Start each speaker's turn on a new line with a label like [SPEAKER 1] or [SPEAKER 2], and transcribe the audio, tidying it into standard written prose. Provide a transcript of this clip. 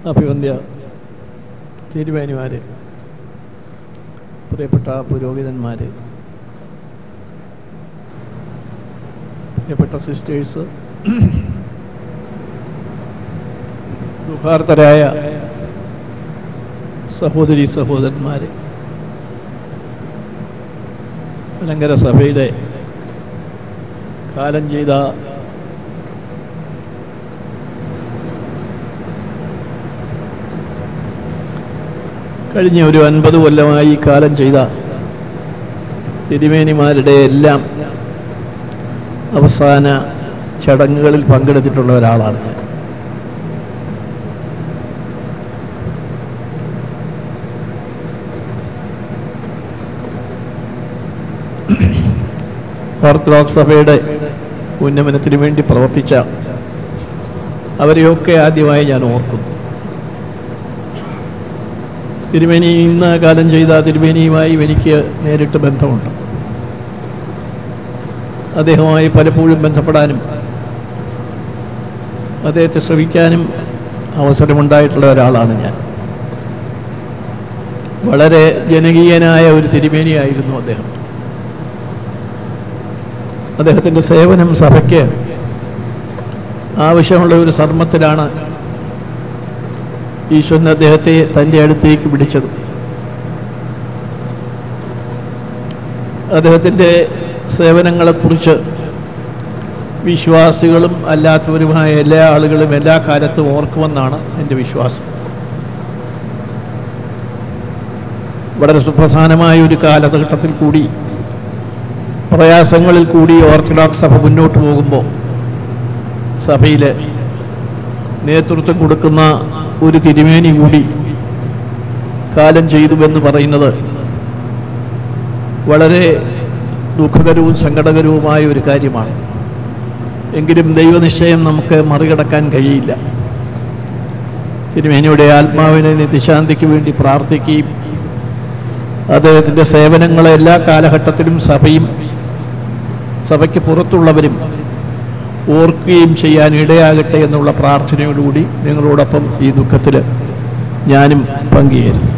[SPEAKER 1] അഭിവന്ദ്യ തിരുമേനിമാര്, പ്രിയപ്പെട്ട പുരോഹിതന്മാര്, പ്രിയപ്പെട്ട സിസ്റ്റേഴ്സ്, ദുഃഖാർത്തരായ സഹോദരി സഹോദരന്മാര്, മലങ്കര സഭയുടെ കാലം ചെയ്ത കഴിഞ്ഞ ഒരു 50 കൊല്ലമായി കാലം ചെയ്ത തിരുമേനിമാരുടെ എല്ലാം അവസാന ചടങ്ങുകളിൽ പങ്കെടുത്തിട്ടുള്ള ഒരാളാണ് ഞാൻ. ഓർത്തഡോക്സ് സഭയുടെ ഉന്നമനത്തിന് വേണ്ടി പ്രവർത്തിച്ച അവരെയൊക്കെ ആദ്യമായി ഞാൻ ഓർക്കുന്നു. തിരുമേനി ഇന്ന് കാലം ചെയ്ത തിരുമേനിയുമായി എനിക്ക് നേരിട്ട് ബന്ധമുണ്ട്. അദ്ദേഹവുമായി പലപ്പോഴും ബന്ധപ്പെടാനും അദ്ദേഹത്തെ ശ്രവിക്കാനും അവസരമുണ്ടായിട്ടുള്ള ഒരാളാണ് ഞാൻ. വളരെ ജനകീയനായ ഒരു തിരുമേനിയായിരുന്നു അദ്ദേഹം. അദ്ദേഹത്തിൻ്റെ സേവനം സഭയ്ക്ക് ആവശ്യമുള്ള ഒരു സന്ദർഭത്തിലാണ് ഈശ്വരൻ അദ്ദേഹത്തെ തൻ്റെ അടുത്തേക്ക് പിടിച്ചത്. അദ്ദേഹത്തിൻ്റെ സേവനങ്ങളെക്കുറിച്ച് വിശ്വാസികളും അല്ലാത്തവരുമായ എല്ലാ ആളുകളും എല്ലാ കാലത്തും ഓർക്കുമെന്നാണ് എൻ്റെ വിശ്വാസം. വളരെ സുപ്രധാനമായ ഒരു കാലഘട്ടത്തിൽ കൂടി, പ്രയാസങ്ങളിൽ കൂടി ഓർത്തഡോക്സ് സഭ മുന്നോട്ട് പോകുമ്പോൾ സഭയിൽ നേതൃത്വം കൊടുക്കുന്ന ഒരു തിരുമേനി കൂടി കാലം ചെയ്തുവെന്ന് പറയുന്നത് വളരെ ദുഃഖകരവും സങ്കടകരവുമായ ഒരു കാര്യമാണ്. എങ്കിലും ദൈവനിശ്ചയം നമുക്ക് മറികടക്കാൻ കഴിയില്ല. തിരുമേനിയുടെ ആത്മാവിനെ നിത്യശാന്തിക്ക് വേണ്ടി പ്രാർത്ഥിക്കുകയും അദ്ദേഹത്തിൻ്റെ സേവനങ്ങളെ എല്ലാ കാലഘട്ടത്തിലും സഭയും സഭയ്ക്ക് പുറത്തുള്ളവരും ഓർക്കുകയും ചെയ്യാൻ ഇടയാകട്ടെ എന്നുള്ള പ്രാർത്ഥനയോടുകൂടി നിങ്ങളോടൊപ്പം ഈ ദുഃഖത്തിൽ ഞാനും പങ്കുചേരുന്നു.